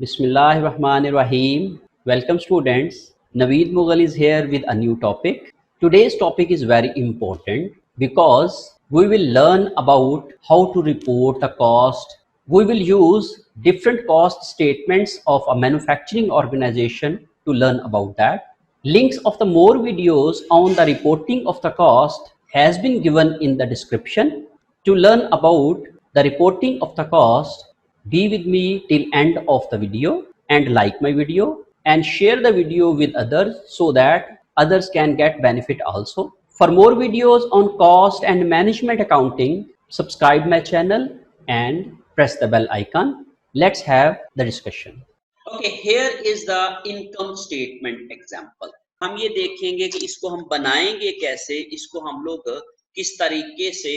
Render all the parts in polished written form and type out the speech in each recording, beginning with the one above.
Bismillahirrahmanirrahim. Welcome students. Naveed Mughal is here with a new topic. Today's topic is very important because we will learn about how to report a cost. We will use different cost statements of a manufacturing organization to learn about that. Links of the more videos on the reporting of the cost has been given in the description. To learn about the reporting of the cost, be with me till end of the video and like my video and share the video with others so that others can get benefit also. For more videos on cost and management accounting, subscribe my channel and press the bell icon. Let's have the discussion. Okay, here is the income statement example. हम ये देखेंगे कि इसको हम बनाएंगे कैसे, इसको हम लोग किस तरीके से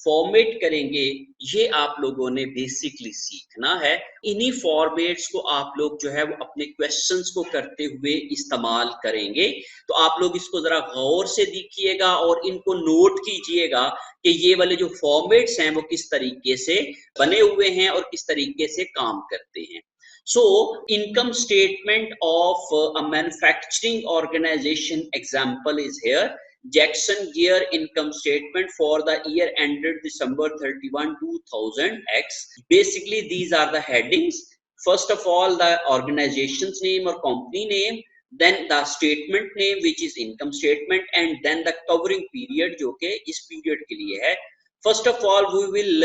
फॉर्मेट करेंगे, ये आप लोगों ने बेसिकली सीखना है। इन्हीं फॉर्मेट्स को आप लोग जो है वो अपने क्वेश्चंस को करते हुए इस्तेमाल करेंगे। तो आप लोग इसको जरा गौर से देखिएगा और इनको नोट कीजिएगा कि ये वाले जो फॉर्मेट्स हैं वो किस तरीके से बने हुए हैं और किस तरीके से काम करते हैं। So, income statement of a manufacturing organization example is here. Jackson Gear income statement for the year ended December 31, 2000 X. Basically, these are the headings. First of all, the organization's name or company name, then the statement name, which is income statement, and then the covering period, जो कि इस period के लिए है. First of all, we will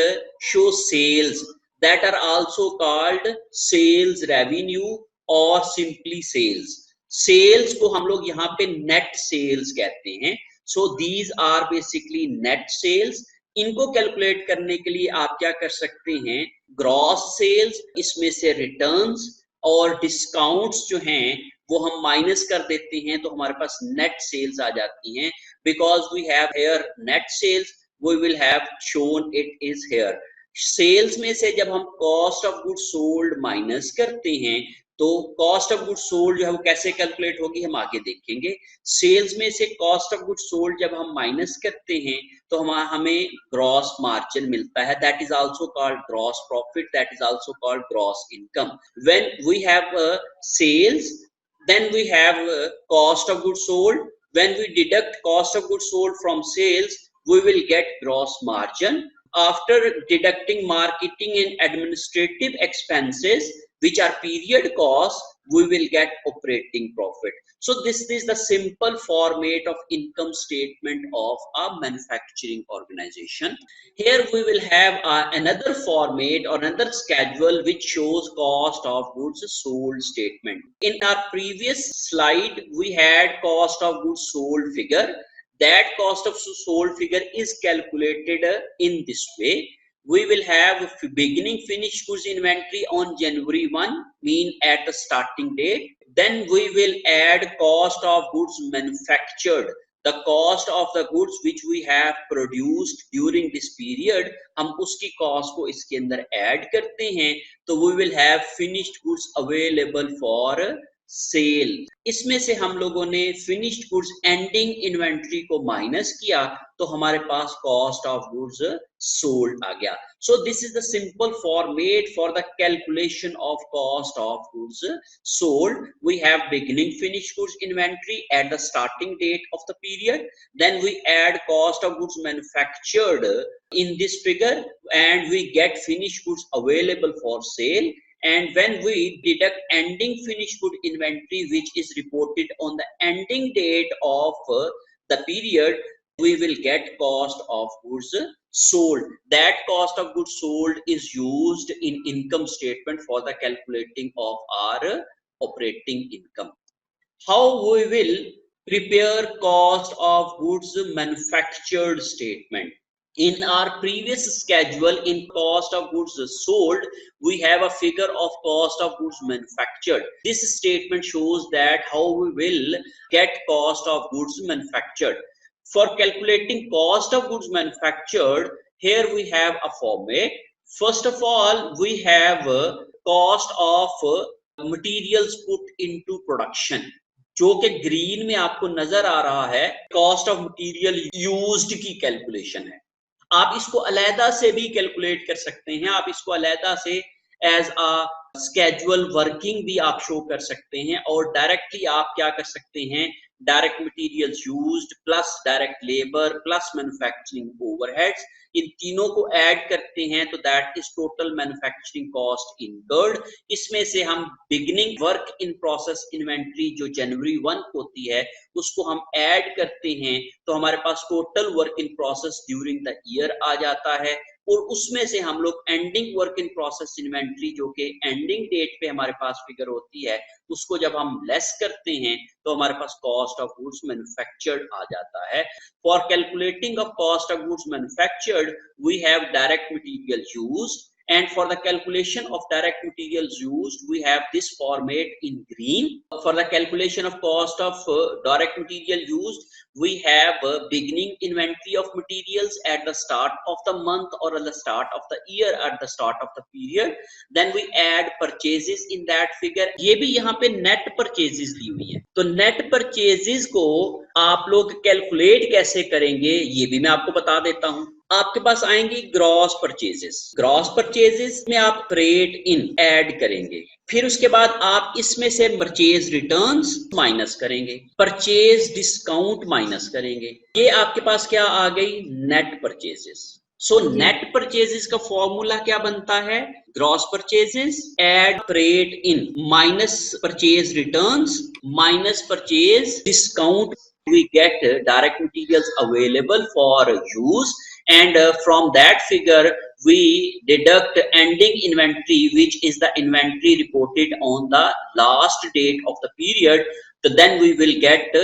show sales. That are also called sales revenue or simply sales. Sales को हम लोग यहाँ पे net sales कहते हैं. So these are basically net sales. इनको कैलकुलेट करने के लिए आप क्या कर सकते हैं, ग्रॉस सेल्स, इसमें से रिटर्न्स और डिस्काउंट्स जो हैं वो हम माइनस कर देते हैं तो हमारे पास नेट सेल्स आ जाती हैं. Because we have here net sales, we will have shown it is here. Sales में से जब हम cost of goods sold minus करते हैं तो कॉस्ट ऑफ गुड्स सोल्ड जो है वो कैसे कैलकुलेट होगी हम आगे देखेंगे. सेल्स में से कॉस्ट ऑफ गुड्स सोल्ड जब हम माइनस करते हैं तो हमें ग्रॉस मार्जिन मिलता है. That is also called gross profit, that is also called gross income. When we have sales, then we have cost of goods sold. When we deduct cost of goods sold from sales, we will get gross margin. After deducting marketing and administrative expenses, which are period costs, we will get operating profit. So this is the simple format of income statement of a manufacturing organization. Here we will have another format or another schedule which shows cost of goods sold statement. In our previous slide, we had cost of goods sold figure. That cost of sold figure is calculated in this way. We will have beginning finished goods inventory on January 1, mean at the starting date. Then we will add cost of goods manufactured, the cost of the goods which we have produced during this period. हम उसकी cost को इसके अंदर add करते हैं तो we will have finished goods available for sale. इसमें से हम लोगों ने फिनिश्ड गुड्स एंडिंग इन्वेंटरी को माइनस किया तो हमारे पास कॉस्ट ऑफ गुड्स सोल्ड आ गया. So this is the simple format for the calculation of cost of goods sold. We have beginning finished goods inventory at the starting date of the period. Then we add cost of goods manufactured in this figure and we get finished goods available for sale. And when we deduct ending finished good inventory which is reported on the ending date of the period, we will get cost of goods sold. That cost of goods sold is used in income statement for the calculating of our operating income. How we will prepare cost of goods manufactured statement. In our previous schedule, in cost of goods sold, we have a figure of cost of goods manufactured. This statement shows that how we will get cost of goods manufactured. For calculating cost of goods manufactured, here we have a format. First of all, we have cost of materials put into production, जो कि green में आपको नजर आ रहा है cost of material used की calculation है. आप इसको अलहदा से भी कैलकुलेट कर सकते हैं, आप इसको अलहदा से एज अ स्केजुअल वर्किंग भी आप शो कर सकते हैं, और डायरेक्टली आप क्या कर सकते हैं, direct materials used plus direct labour plus manufacturing overheads, इन तीनों को ऐड करते हैं तो that is total manufacturing cost incurred. इसमें से हम beginning work in process inventory जो जनवरी 1 होती है उसको हम ऐड करते हैं, तो हमारे पास total work in process during the year आ जाता है। और उसमें से हम लोग ending work in process inventory जो कि एंडिंग डेट पे हमारे पास फिगर होती है, उसको जब हम लेस करते हैं तो हमारे पास कॉस्ट ऑफ गुड्स मैन्युफैक्चर्ड आ जाता है। For calculating of cost of goods manufactured we have direct material used, and for the calculation of direct materials used we have this format in green. For the calculation of cost of direct material used we have beginning inventory of materials at the start of the month or at the start of the year, at the start of the period, then we add purchases in that figure। ये भी यहाँ पे net purchases दी हुई है, तो net purchases को आप लोग कैलकुलेट कैसे करेंगे ये भी मैं आपको बता देता हूं। आपके पास आएंगी ग्रॉस परचेजेस, ग्रॉस परचेजेस में आप फ्रेट इन ऐड करेंगे, फिर उसके बाद आप इसमें से परचेज रिटर्न्स माइनस करेंगे, परचेज डिस्काउंट माइनस करेंगे, ये आपके पास क्या आ गई, net purchases. So net purchases का फॉर्मूला क्या बनता है, gross purchases add freight in minus purchase returns minus purchase discount, we get direct materials available for use, and from that figure we deduct ending inventory which is the inventory reported on the last date of the period, so then we will get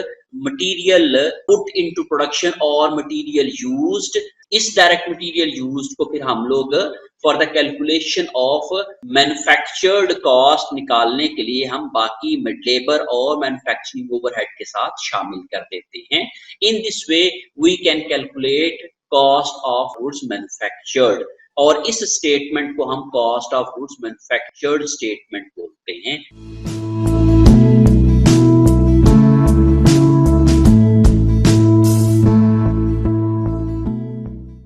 material put into production or material used। इस direct material used को फिर हम लोग for the calculation of manufactured cost निकालने के लिए हम बाकी लेबर और मैन्युफैक्चरिंग ओवरहेड के साथ शामिल कर देते हैं। In this way we can calculate cost of goods manufactured, और इस स्टेटमेंट को हम cost of goods manufactured statement बोलते हैं।